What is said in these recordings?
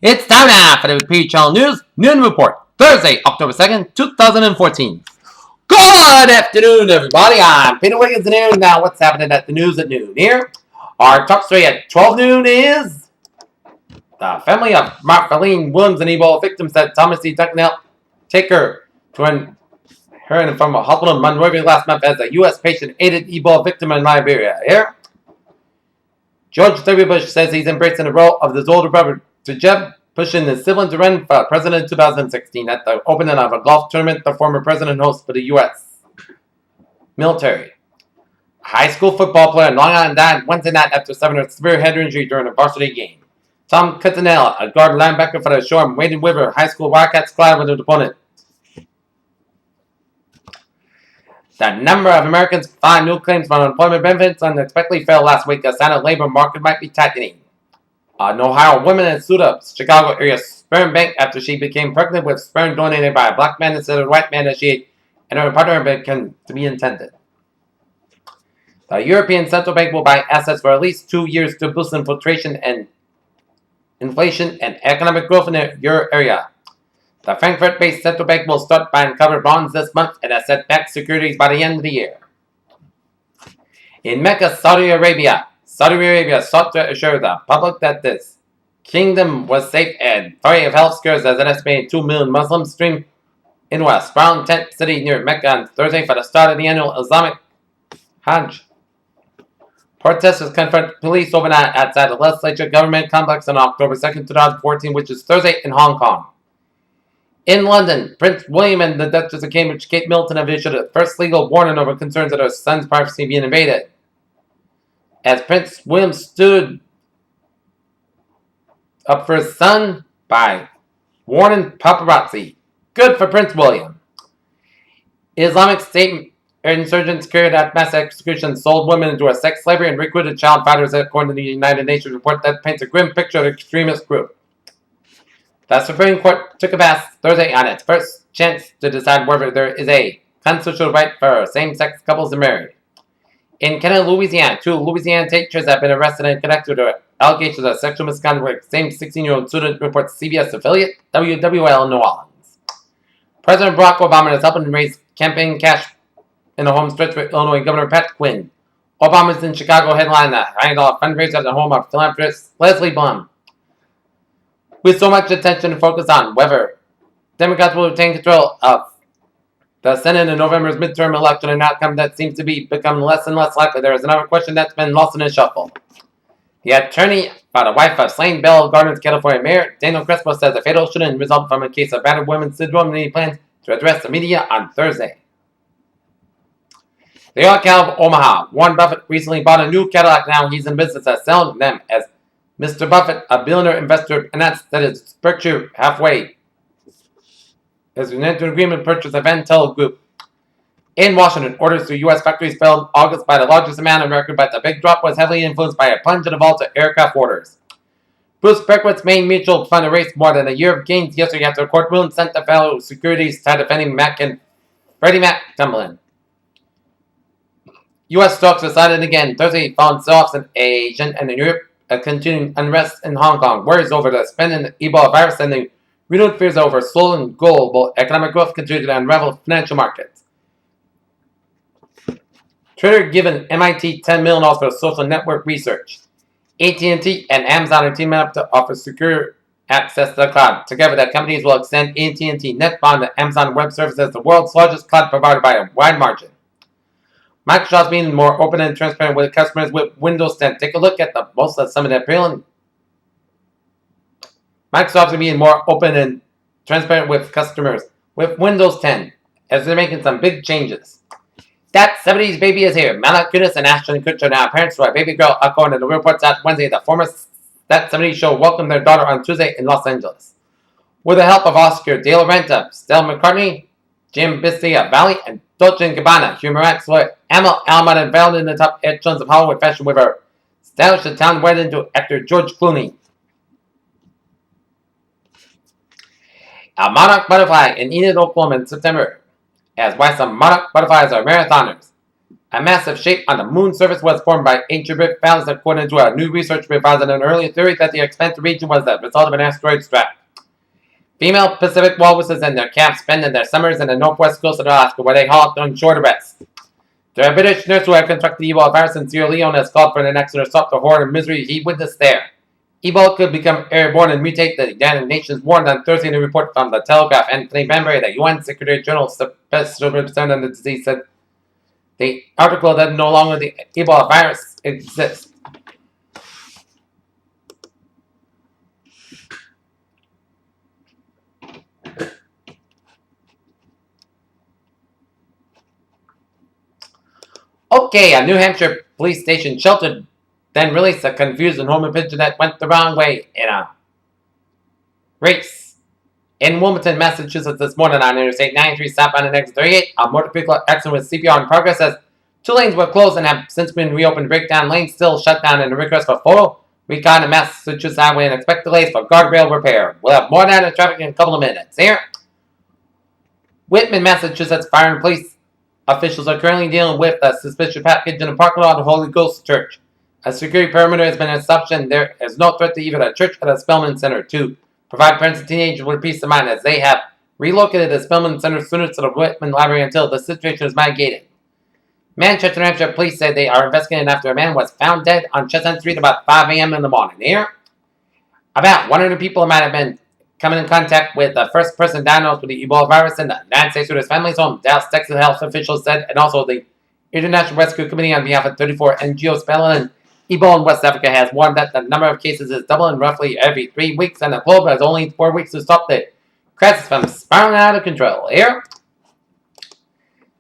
It's time now for the P Channel News Noon Report, Thursday, October 2nd, 2014. Good afternoon, everybody. I'm Peter Wiggins at noon. Now, what's happening at the news at noon here? Our top story at 12 noon is the family of Marlene Williams, an Ebola victim, said Thomas C. Duncan helped take her to her from a hospital in Monrovia last month as a U.S. patient aided Ebola victim in Liberia. Here, George W. Bush says he's embracing the role of his older brother to Jeb, pushing his sibling to run for president in 2016 at the opening of a golf tournament the former president hosts for the U.S. military. A high school football player in Long Island died Wednesday night after suffering a severe head injury during a varsity game. Tom Cutinella, a guard linebacker for the Shore Wading River High School Wildcats, collided with an opponent. The number of Americans filing new claims for unemployment benefits unexpectedly fell last week as Senate labor market might be tightening. An Ohio woman sued a Chicago area sperm bank after she became pregnant with sperm donated by a black man instead of a white man that she and her partner became to be intended. The European Central Bank will buy assets for at least 2 years to boost inflation and economic growth in the euro area. The Frankfurt-based central bank will start buying covered bonds this month and asset-backed securities by the end of the year. In Mecca, Saudi Arabia sought to assure the public that this kingdom was safe and free of health scares as an estimated 2 million Muslims streamed into a sprawling tent city near Mecca on Thursday for the start of the annual Islamic Hajj. Protesters confronted police overnight outside the legislature government complex on October 2nd, 2014, which is Thursday in Hong Kong. In London, Prince William and the Duchess of Cambridge, Kate Middleton, have issued a first legal warning over concerns that her son's privacy being invaded. As Prince William stood up for his son by warning paparazzi. Good for Prince William. Islamic State insurgents carried out mass executions, sold women into a sex slavery, and recruited child fighters, according to the United Nations report that paints a grim picture of the extremist group. The Supreme Court took a pass Thursday on its first chance to decide whether there is a constitutional right for same-sex couples to marry. In Kenner, Louisiana, 2 Louisiana teachers have been arrested and connected to allegations of sexual misconduct with the same 16-year-old student, reports CBS affiliate WWL New Orleans. President Barack Obama is helping raise campaign cash in the home stretch with Illinois Governor Pat Quinn. Obama's in Chicago headline a $100 fundraiser at the home of philanthropist Leslie Blum. With so much attention and focus on whether Democrats will retain control of the Senate in November's midterm election, an outcome that seems to be becoming less and less likely, there is another question that's been lost in the shuffle. The attorney for the wife of slain Bell Gardner's California mayor, Daniel Crespo, says the fatal shooting resulted from a case of battered women's syndrome, and he plans to address the media on Thursday. The York of Omaha. Warren Buffett recently bought a new Cadillac. Now he's in business at selling them as Mr. Buffett, a billionaire investor, announced that his Berkshire Hathaway has entered an agreement to purchase a Ventel Group. In Washington, orders to U.S. factories fell in August by the largest amount on record, but the big drop was heavily influenced by a plunge in the vault of aircraft orders. Bruce Berkowitz's Maine Mutual Fund erased more than a year of gains yesterday after a court ruling sent the fellow securities tied to Fannie Mac and Freddie Mac tumbling. U.S. stocks decided again Thursday following sell-offs in Asia and in Europe, a continuing unrest in Hong Kong. Worries over the spread in the Ebola virus and the renewed fears over slowing global economic growth continue to unravel financial markets. Twitter given MIT $10 million for social network research. AT&T and Amazon are teaming up to offer secure access to the cloud. Together, the companies will extend AT&T NetBond to Amazon Web Services as the world's largest cloud provider by a wide margin. Microsoft's being more open and transparent with customers with Windows 10. Take a look at most of some of the appealing. Microsoft's being more open and transparent with customers with Windows 10 as they're making some big changes. That 70s baby is here. Mala Kunis and Ashton Kutcher now parents to a baby girl, according to the reports out Wednesday. The former That 70s show welcomed their daughter on Tuesday in Los Angeles. With the help of Oscar De La Renta, Stella McCartney, Jim Bistia Valley, and Dolce & Gabbana, Hugh Moret's lawyer Emma Almond unveiled in the top echelons of Hollywood fashion with her stylish Italian wedding to actor George Clooney. A monarch butterfly in Enid, Oklahoma in September, as why some monarch butterflies are marathoners. A massive shape on the moon's surface was formed by ancient rift valleys, according to a new research revised on an earlier theory that the expansive region was the result of an asteroid strike. Female Pacific walruses and their calves spend their summers in the northwest coast of Alaska, where they halt on shore to rest. The British nurse who had contracted the Ebola virus in Sierra Leone has called for an exodus to stop the horror and misery he witnessed there. Ebola could become airborne and mutate, the United Nations warned on Thursday in a report from the Telegraph. Anthony Banbury, the UN Secretary General, Special Representative on the disease, said the article that no longer the Ebola virus exists. Okay, a New Hampshire police station sheltered then released a confused and home pigeon that went the wrong way in a race. In Wilmington, Massachusetts this morning on Interstate 93 southbound and exit 38, a motor vehicle accident with CPR in progress as 2 lanes were closed and have since been reopened. Breakdown lanes still shut down and a request for photo recon in Massachusetts Highway and expect delays for guardrail repair. We'll have more data traffic in a couple of minutes. Here, Whitman, Massachusetts Fire and Police officials are currently dealing with a suspicious package in a parking lot of Holy Ghost Church. A security perimeter has been established and there is no threat to either the church or the Spelman Center to provide parents and teenagers with peace of mind as they have relocated the Spelman Center students to the Whitman Library until the situation is mitigated. Manchester, New Hampshire police say they are investigating after a man was found dead on Chestnut Street about 5 a.m. in the morning. Here, about 100 people might have been coming in contact with the first person diagnosed with the Ebola virus in the United States with his family's home, Dallas, Texas health officials said, and also the International Rescue Committee on behalf of 34 NGOs battling Ebola in West Africa has warned that the number of cases is doubling roughly every 3 weeks, and the globe has only 4 weeks to stop the crisis from spiraling out of control. Here,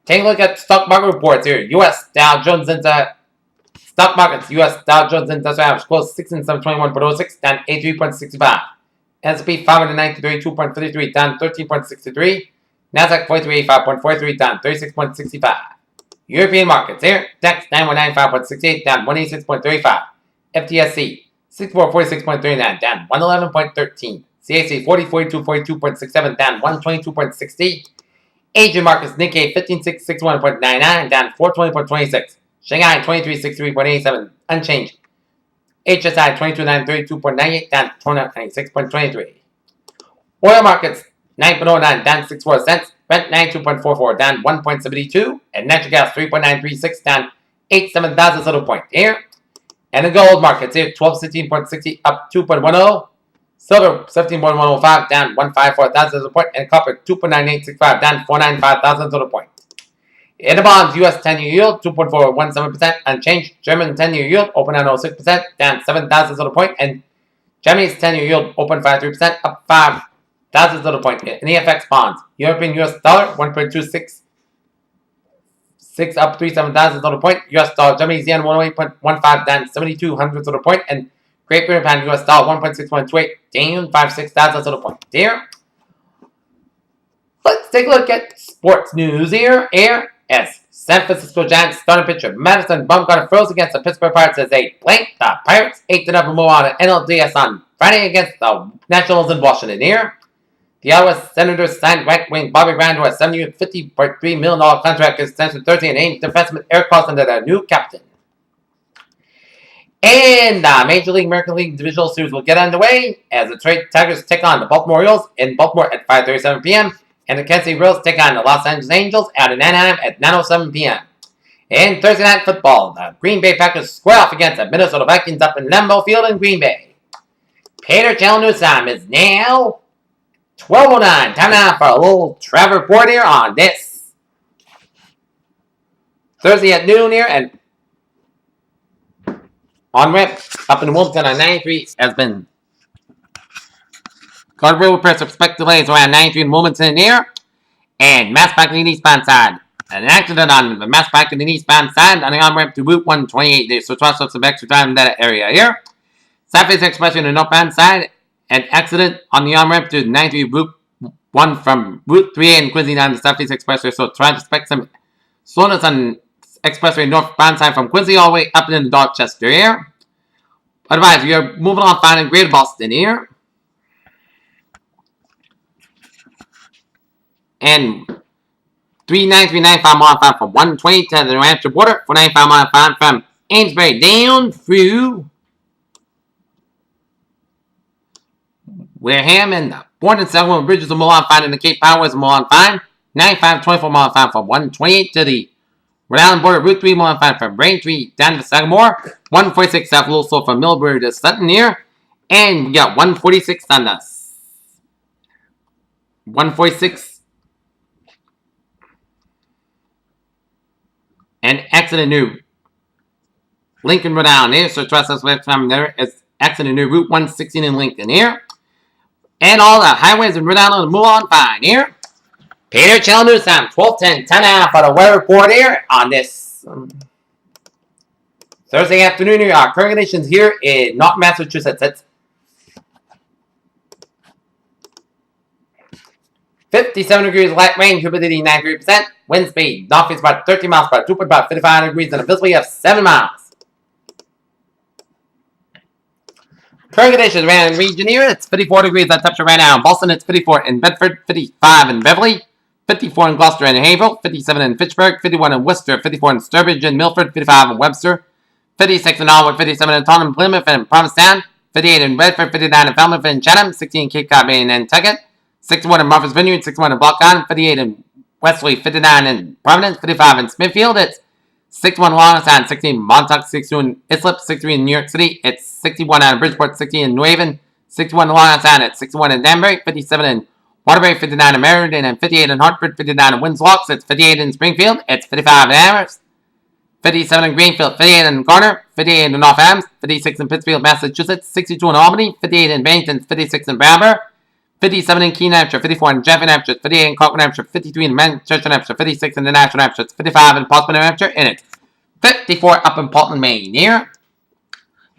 take a look at stock market reports here. U.S. Dow Jones into stock markets. U.S. Dow Jones Industrial Average closed 16,721.06, down 83.65. S&P 593.33, down 13.63. Nasdaq 4385.43, down 36.65. European markets here. DAX 9195.68, down 186.35. FTSE 6446.39, down 111.13. CAC 4042.42.67, down 122.60. Asian markets Nikkei 15661.99, down 420.26. Shanghai 2363.87, unchanged. HSI 22932.98, down 296.23. Oil markets 9.09, down 64 cents. Brent 92.44, down 1.72. And natural gas 3.936, down 87 thousandths of a point here. And the gold markets here 1216.60, up 2.10. Silver 17.105, down 154 thousandths of a point. And copper 2.9865, down 495 thousandths of a point. In the bonds, U.S. 10-year yield 2.417%, unchanged. German 10-year yield open at 0.6%, down 7 thousandths of a point. And Germany's 10-year yield open 5.3%, up 5 thousandths of a point. In the FX bonds, European U.S. dollar 1.266, up 37 thousandths of a point. U.S. dollar, Germany's yen 108.15, down 72 hundredths of a point. And Great Britain pound U.S. dollar 1.6128, down 56 thousandths of a point. Here, let's take a look at sports news here. As San Francisco Giants starting pitcher Madison Bumgarner froze against the Pittsburgh Pirates as they blanked the Pirates 8-0 move on at NLDS on Friday against the Nationals in Washington. Here, the Ottawa Senators signed right wing Bobby Ryan to a 7-year, $50.3 million contract extension Thursday and named defenseman Eric Carlson as their new captain. And the Major League American League Divisional Series will get underway as the Detroit Tigers take on the Baltimore Orioles in Baltimore at 5:37 p.m. And the Kansas City Royals take on the Los Angeles Angels out in Anaheim at 9:07 p.m. And Thursday Night Football, the Green Bay Packers square off against the Minnesota Vikings up in Lambeau Field in Green Bay. Pater Channel News time is now 12:09. Time now for a little travel report here on this Thursday at noon here. And on ramp up in Wilmington on 93 has been guardrail repairs expect delays around 93 in Wilmington here. And Mass Pike on the eastbound side. An accident on the Mass Pike on the eastbound side on the on-ramp to Route 128 there. So trust us some extra time in that area here. Southwest Expressway on the northbound side. An accident on the on-ramp to 93 Route 1 from Route 3A in Quincy down the Southeast Expressway. So try to expect some slowness on Expressway northbound side from Quincy all the way up into Dorchester here. Otherwise, we are moving on fine in Greater Boston here. And 393.95 mile an hour from 120 to the New Hampshire border, 495 mile an hour from Amesbury down through Wareham and the Bourne Settlement Bridges of Milan Fine and the Cape Highways of Milan Fine, 95.24 mile an hour from 128 to the Rhode Island border, Route 3 Milan Fine from Braintree down to Sagamore, 146 South Little Slow from Millbury to Sutton here, and we got 146 on the 146 and accident new Lincoln, Rhode Island here. So trust us next time there is accident new Route 116 in Lincoln here. And all the highways in Rhode Island move on fine here. Peter Channel News Time, 12:10, 10 for the weather report here on this Thursday afternoon here. Our current conditions here in North Massachusetts. It's 57 degrees, light rain, humidity 93%, wind speed, northeast about 13 miles per hour, 2 about 55 degrees, and a visibility of 7 miles. Current conditions around the region here, it's 54 degrees at temperature right now. In Boston, it's 54 in Bedford, 55 in Beverly, 54 in Gloucester and Haverhill, 57 in Fitchburg, 51 in Worcester, 54 in Sturbridge and Milford, 55 in Webster, 56 in Norwood, 57 in Taunton, Plymouth, and Provincetown, 58 in Redford, 59 in Falmouth and Chatham, 60 in Cape Cod Bay and Nantucket, 61 in Martha's Vineyard, 61 in Block Island, 58 in Wesley, 59 in Providence, 55 in Smithfield, it's 61 in Long Island, 60 in Montauk, 62 in Islip, 63 in New York City, it's 61 out of Bridgeport, 60 in New Haven, 61 in Long Island, it's 61 in Danbury, 57 in Waterbury, 59 in Meriden, and 58 in Hartford, 59 in Winslow, it's 58 in Springfield, it's 55 in Amherst, 57 in Greenfield, 58 in Garner, 58 in North Adams, 56 in Pittsfield, Massachusetts, 62 in Albany, 58 in Bennington, 56 in Bramber, 57 in Keene, Hampshire, 54 in Jefferson, Hampshire, 58 in Concord, Hampshire, 53 in Manchester, Hampshire, 56 in the Nashville, Hampshire, it's 55 in Portsmouth, New Hampshire, and it's 54 up in Portland, Maine here.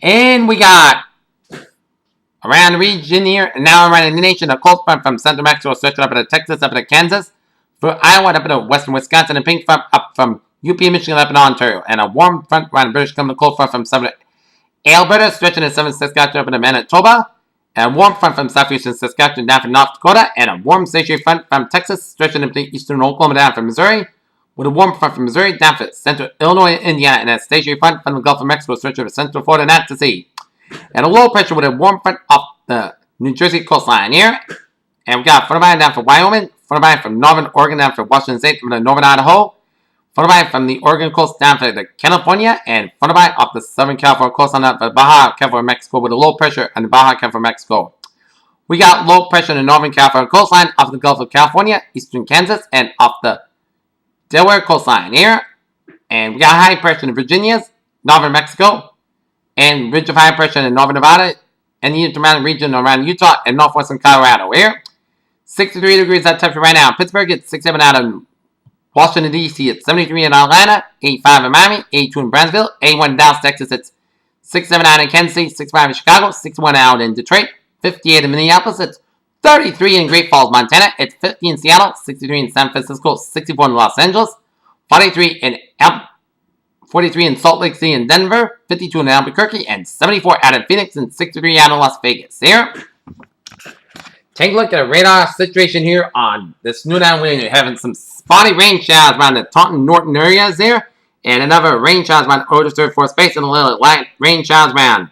And we got around the region here, and now around the nation, a cold front from central Mexico stretching up into Texas, up into Kansas, through Iowa, up into western Wisconsin, and pink front up from UP, Michigan, up into Ontario, and a warm front around British Columbia, cold front from southern Alberta, stretching to southern Saskatchewan, up into Manitoba, and a warm front from southeastern Saskatchewan down from North Dakota, and a warm stationary front from Texas, stretching into eastern Oklahoma down from Missouri, with a warm front from Missouri down from central Illinois, Indiana, and a stationary front from the Gulf of Mexico, stretching to central Florida and out to sea. And a low pressure with a warm front off the New Jersey coastline here. And we got front of mine down for Wyoming, front of mine from northern Oregon down for Washington State, from the northern Idaho, front of mine from the Oregon coast down for the California, and front of mine off the southern California coastline down for Baja California, Mexico, with a low pressure on the Baja California, Mexico. We got low pressure on the northern California coastline off the Gulf of California, eastern Kansas, and off the Delaware coastline here. And we got high pressure in Virginia's, northern Mexico, and ridge of high pressure in northern Nevada, and the intermountain region around Utah and northwestern Colorado here. 63 degrees at temperature right now in Pittsburgh. It's 67 out of Washington, D.C. It's 73 in Atlanta, 85 in Miami, 82 in Brownsville, 81 in Dallas, Texas. It's 67 out in Kansas City, 65 in Chicago, 61 out in Detroit, 58 in Minneapolis. It's 33 in Great Falls, Montana. It's 50 in Seattle, 63 in San Francisco, 64 in Los Angeles, 43 in Salt Lake City and Denver, 52 in Albuquerque, and 74 out of Phoenix, and 63 out of Las Vegas. Here, take a look at the radar situation here on this noontime wind. You're having some spotty rain showers around the Taunton, Norton areas there, and another rain showers around Otis for space, and a little light rain showers around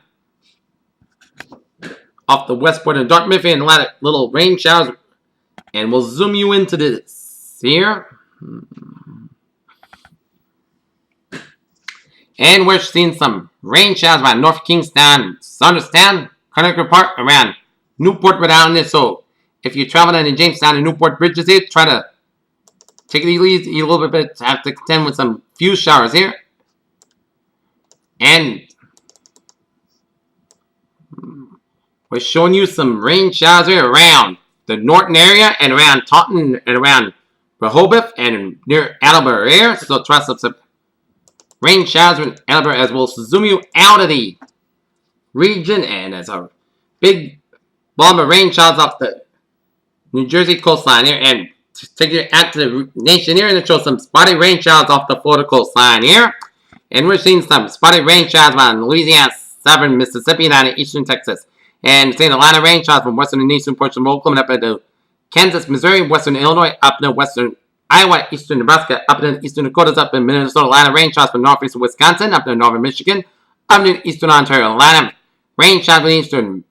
off the westport of Dartmouth, and a lot of little rain showers. And we'll zoom you into this here. And we're seeing some rain showers around North Kingstown, Saunderstown, Connecticut Park, around Newport, Rhode Island. So if you're traveling in Jamestown and Newport bridges here, try to take it easy a little bit, have to contend with some few showers here. And we're showing you some rain showers here around the Norton area and around Taunton and around Rehoboth and near Attleboro here. So try some rain showers in Attleboro as we'll zoom you out of the region, and there's a big blob of rain showers off the New Jersey coastline here, and take you out to the nation here, and it shows some spotty rain showers off the Florida coastline here. And we're seeing some spotty rain showers around Louisiana, southern Mississippi, and eastern Texas. And seeing a lot of rain showers from western and eastern portions of Oklahoma up into Kansas, Missouri, western Illinois, up to western Iowa, eastern Nebraska, up in eastern Dakotas, up in Minnesota, Atlanta, rain showers from northeastern Wisconsin, up in northern Michigan, up in eastern Ontario, Atlanta, rain showers from eastern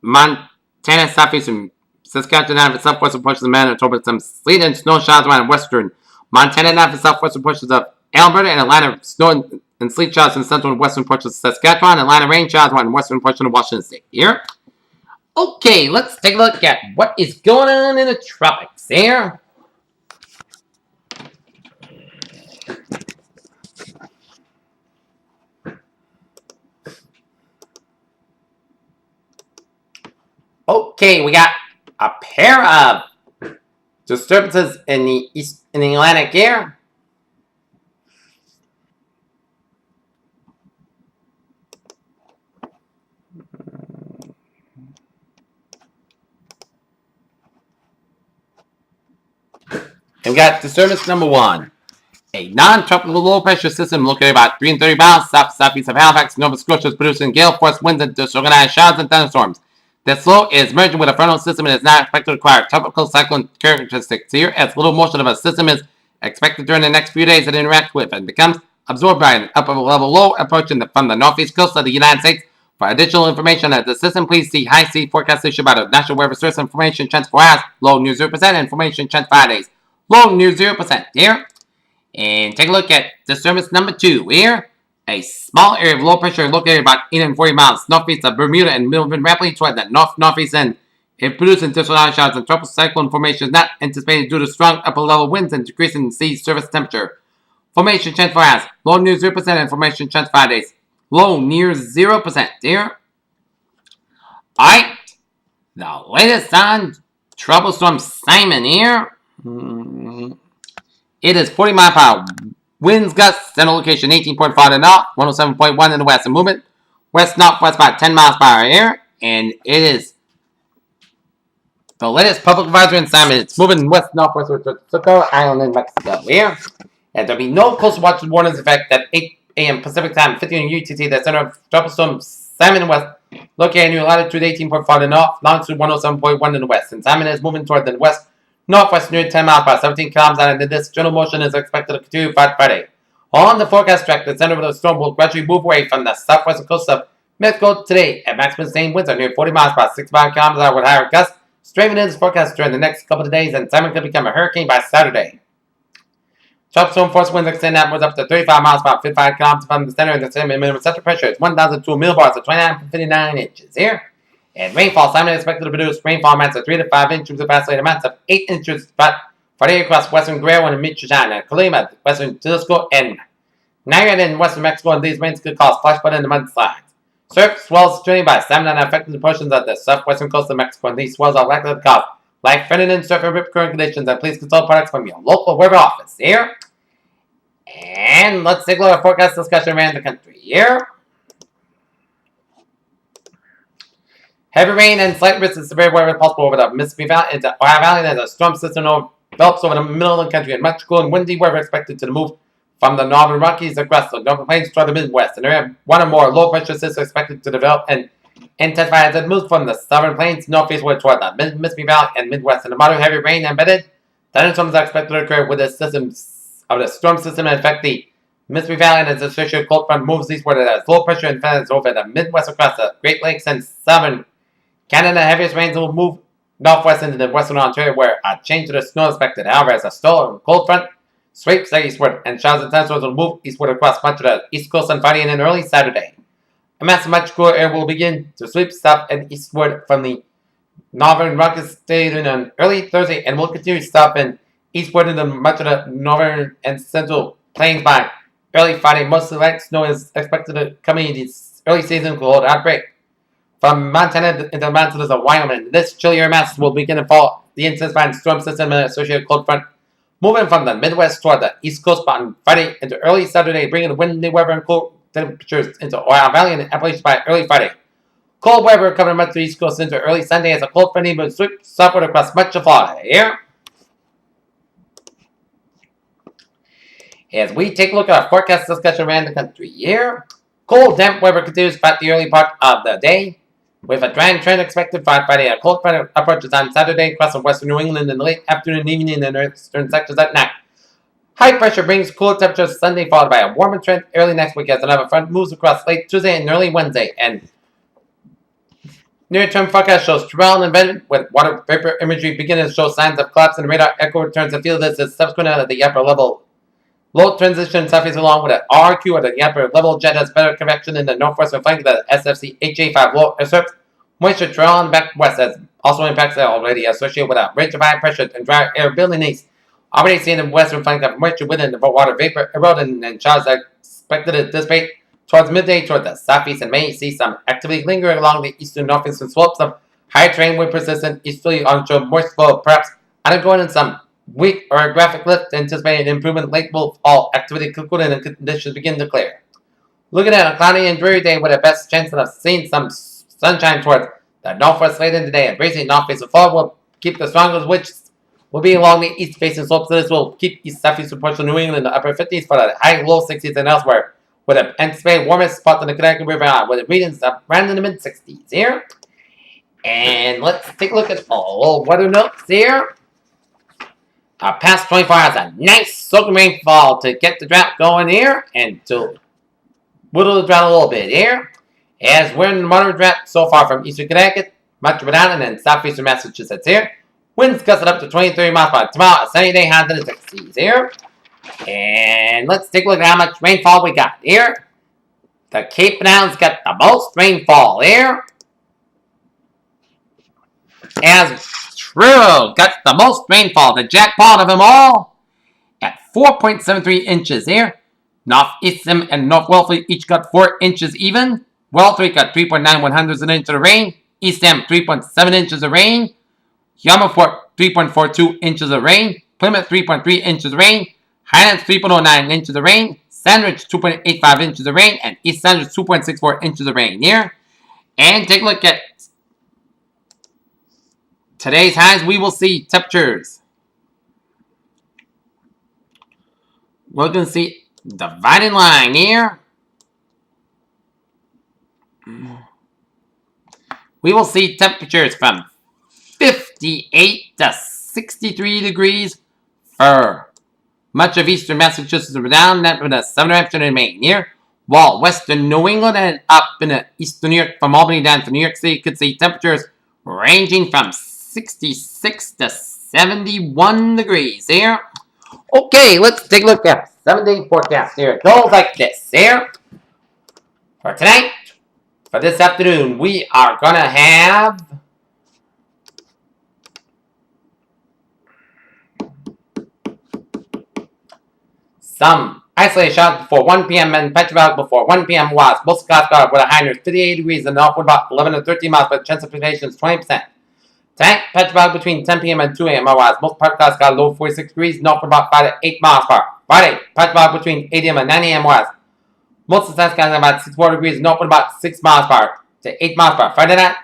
Montana, southeastern Saskatchewan, and southwestern portions of Manitoba, some sleet and snow showers around western Montana, and southwestern portions of Alberta and Atlanta, snow and sleet showers in central and western portions of Saskatchewan, Atlanta, rain showers around western portion of Washington State. Here. Okay, let's take a look at what is going on in the tropics here. Okay, we got a pair of disturbances in the Atlantic here. And we got disturbance number 1. A non-tropical low-pressure system located about 330 miles southeast of Halifax, Nova Scotia is producing gale force winds and disorganized showers and thunderstorms. This low is merging with a frontal system and is not expected to acquire tropical cyclone characteristics here, as little motion of a system is expected during the next few days that interact with and becomes absorbed by an upper level low approaching from the northeast coast of the United States. For additional information on the system, please see high sea forecast issued by the National Weather Service. Information chance 4 hours, low near 0%, information chance 5 days, low near 0% here. And take a look at disturbance number 2 here. A small area of low pressure located about 840 miles northeast of Bermuda and moving rapidly toward the northeast end. It produces disorganized showers and tropical cyclone formation is not anticipated due to strong upper level winds and decreasing sea surface temperature. Formation chance 4 hours, low near 0%, and formation chance 5 days, low near 0% here. Alright, the latest on Troublestorm Simon here. It is 40 mile per hour. Winds gusts, center location 18.5 to north, 107.1 in the west. And movement west-northwest about 10 miles per hour here. And it is the latest public advisory in Simon. It's moving west-northwest with Mexico Island in Mexico here. And there'll be no coastal watches warnings in effect at 8 a.m. Pacific time, 15 UTC. The center of Troublestorm Simon West, located near latitude 18.5 to north, longitude 107.1 in the west. And Simon is moving toward the west. Northwest near 10 miles per hour, 17 kilometers out, and this general motion is expected to continue Friday. On the forecast track, the center of the storm will gradually move away from the southwestern coast of Mexico today at maximum sustained winds are near 40 miles per hour, 65 kilometers out with higher gusts. Strengthening is forecast during the next couple of days, and Simon could become a hurricane by Saturday. Tropical force winds extend outwards up to 35 miles per hour, 55 kilometers from the center, and the minimum central pressure is 1,002 millibars, or 29.59 inches here. And rainfall, Simon is expected to produce rainfall amounts of 3 to 5 inches with isolated amounts of 8 inches Friday across western Guerrero and Michoacan and Colima, western Jalisco, and Nayarit in western Mexico, and these rains could cause flash flood and mudslides. Surf swells journey by Simon and affected portions of the southwestern coast of Mexico, and these swells are likely to cause life-threatening surf and rip current conditions, and please consult products from your local weather office here. And let's take a look at forecast discussion around the country here. Heavy rain and slight risk of severe weather possible over the Mississippi Valley and the Ohio Valley as a storm system develops over the middle of the country, and much cool and windy weather expected to move from the northern Rockies across the Northern Plains toward the Midwest. And there are one or more low pressure systems expected to develop and intensify as it moves from the southern plains northeastward toward the Mississippi Valley and Midwest. And the moderate heavy rain embedded thunderstorms are expected to occur with the systems of the storm system and affect the Mississippi Valley, and its associated cold front moves eastward as low pressure advances over the Midwest across the Great Lakes and southern Canada. Heaviest rains will move northwest into the western Ontario, where a change to the snow is expected. However, as a storm cold front sweeps eastward, and showers and thunderstorms will move eastward across much of the east coast on Friday and then early Saturday. A mass of much cooler air will begin to sweep south and eastward from the northern Rockies state on early Thursday, and will continue south and eastward into much of the northern and central plains by early Friday. Most light snow is expected to come in this early season cold outbreak from Montana into the mountains of Wyoming. This chillier mass will begin to fall the intensifying storm system and associated cold front, moving from the Midwest toward the East Coast on Friday into early Saturday, bringing windy weather and cold temperatures into Ohio Valley and Appalachia by early Friday. Cold weather covering much of the East Coast into early Sunday as a cold front even sweeps southward across much of Florida. Here, as we take a look at our forecast discussion around the country here, cold, damp weather continues throughout the early part of the day, with a drying trend expected by Friday. A cold front approaches on Saturday across western New England in the late afternoon and evening and eastern sectors at night. High pressure brings cooler temperatures Sunday, followed by a warmer trend early next week as another front moves across late Tuesday and early Wednesday. And near-term forecast shows trail embedded with water vapor imagery beginning to show signs of collapse, and radar echo returns to feel this is subsequent at the upper level. Low transition surface along with an RQ at the upper level. Jet has better convection in the northwestern flank of the SFC HA5 low surface. Moisture trail on back west as also impacts are already associated with a range of high pressure and dry air building east. Already seen in the western flank of moisture within the water vapor eroding and showers are expected to dissipate towards midday toward the southeast and may see some activity lingering along the eastern northeastern slopes of high terrain with persistent easterly onshore moist flow, perhaps undergoing some weak or a graphic lift. Anticipated improvement late will all activity cool and conditions begin to clear. Looking at a cloudy and dreary day with the best chance of seeing some sunshine towards the northwest later in the day. And bracing north-facing fall will keep the strongest, which will be along the east-facing slopes. So this will keep east-southeast reports of New England in the upper 50s for the high low 60s and elsewhere, with an anticipated warmest spot in the Connecticut River with readings up around in the mid-60s here. And let's take a look at all weather notes here. Past 24 hours, a nice soaking rainfall to get the drought going here and to whittle the drought a little bit here. As we're in the moderate drought so far from eastern Connecticut, much of it out, and then southeastern Massachusetts here. Winds gusting up to 23 miles per hour. Tomorrow, a sunny day, high to the 60s here. And let's take a look at how much rainfall we got here. The Cape Downs got the most rainfall here. As Truro got the most rainfall, the jackpot of them all, at 4.73 inches here. North Eastham and North Wellesley each got 4 inches even. Wellesley got 3.91 an inch of rain. Eastham 3.7 inches of rain. Yarmouth 3.42 inches of rain. Plymouth 3.3 inches of rain. Highlands 3.09 inches of rain. Sandwich 2.85 inches of rain. And East Sandwich 2.64 inches of rain here. And take a look at today's highs. We will see temperatures. We're going to see dividing line here. We will see temperatures from 58 to 63 degrees for much of eastern Massachusetts and down in the southern Hampshire and Maine here. While western New England and up in the eastern New York from Albany down to New York City could see temperatures ranging from 66 to 71 degrees here. Okay, let's take a look at 7-day forecast here. It goes like this here. For tonight, for this afternoon, we are going to have some isolated showers before 1 p.m. and Petrovac before 1 p.m. was. Most Scottsdale with a high near 58 degrees and northward about 11 to 13 miles, but chance of precipitation is 20%. Tonight, Petrovac between 10 p.m. and 2 a.m. was. Most part of Scottsdale low 46 degrees, northward about 5 to 8 miles per hour. Friday, Petrovac between 8 a.m. and 9 a.m. was. Most of the Scottsdale about 64 degrees, northward about 6 miles per hour to 8 miles per hour. Friday night,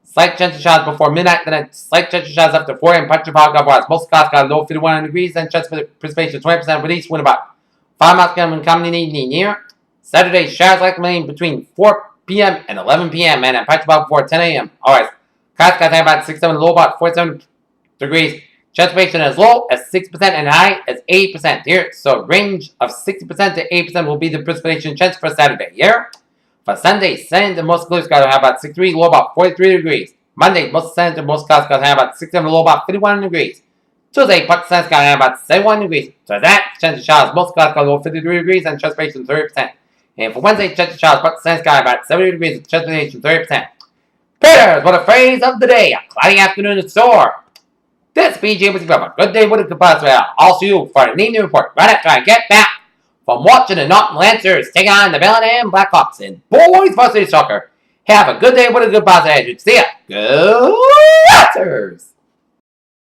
slight chance of showers before midnight, then slight chance of showers after 4 a.m. Petrovac was. Most Scottsdale low 51 degrees, and chance of precipitation 20% with east wind about 5 miles per hour coming in the evening here. Saturday, showers likely between 4 p.m. and 11 p.m. and at Petrovac before 10 a.m. Always. Scottsdale about 67, low about 47 degrees. Chance of precipitation as low as 6% and high as 8% here. So range of 60% to 8% will be the precipitation chance for Saturday here. For Sunday, Sunday, most clear skies will have about 63, low about 43 degrees. Monday, most Sunday, most clouds will have about 67, low about 51 degrees. Tuesday, part sun sky will have about 71 degrees. So that chance of showers, most clouds will low 53 degrees and chance of precipitation 30%. And for Wednesday, chance of showers, part sun sky about 70 degrees and chance of precipitation 30%. Predators, what a phrase of the day. A cloudy afternoon in store. This BJ with you. Have a good day with a good possibility. I'll see you for an evening report right after I get back from watching the Norton Lancers take on the Bellingham Blackhawks in boys varsity soccer. Have a good day with a good positive. See ya. Go Lancers!